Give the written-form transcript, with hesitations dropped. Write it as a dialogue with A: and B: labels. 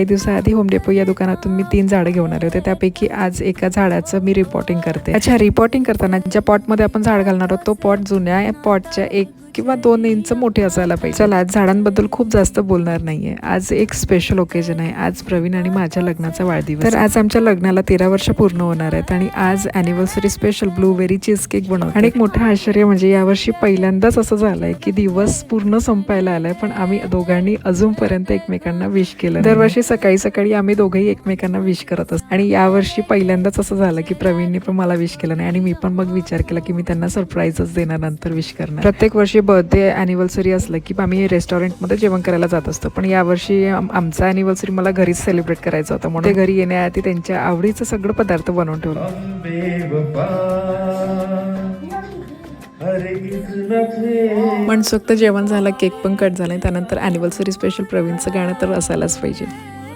A: काही दिवसाआधी home depot या दुकानातून मी 3 झाडं घेऊन आले होते, त्यापैकी आज एका झाडाचं मी रिपोर्टिंग करते। अच्छा, रिपोर्टिंग करताना ज्या पॉटमध्ये आपण झाड घालणार आहोत तो पॉट जुन्या पॉटच्या 1 किंवा 2 इंच मोठे असायला पाहिजे। चला, आज झाडांबद्दल खूप जास्त बोलणार नाहीये। आज एक स्पेशल ओकेजन आहे। आज प्रवीण आणि माझ्या लग्नाचा वाढदिवस। तर आज आमच्या लग्नाला 13 वर्ष पूर्ण होणार आहेत आणि आज anniversary special blueberry cheese cake बनवतो। आणि एक मोठं आश्चर्य म्हणजे यावर्षी पहिल्यांदाच असं झालंय की दिवस पूर्ण संपायला आलाय पण आम्ही दोघांनी अजूनपर्यंत एकमेकांना विश केलं। दरवर्षी सकाळी सकाळी आम्ही दोघंही एकमेकांना विश करत असतो आणि यावर्षी पहिल्यांदाच असं झालं की प्रवीणने पण मला विश केलं नाही आणि मी पण मग विचार केला की मी त्यांना सरप्राईजच देणार, नंतर विश करणार। प्रत्येक वर्षी बर्थडे अॅनिव्हर्सरी असलं की आम्ही रेस्टॉरंटमध्ये जेवण करायला जात असतो, पण यावर्षी आमचा अॅनिव्हर्सरी मला घरीच सेलिब्रेट करायचा होता म्हणून ते घरी येण्याआधी त्यांच्या आवडीचं सगळं पदार्थ बनवून ठेवलं। मनसोक्त जेवण झालं, केक पण कट झाला, त्यानंतर अॅनिव्हर्सरी स्पेशल प्रवीणचं गाणं तर असायलाच पाहिजे।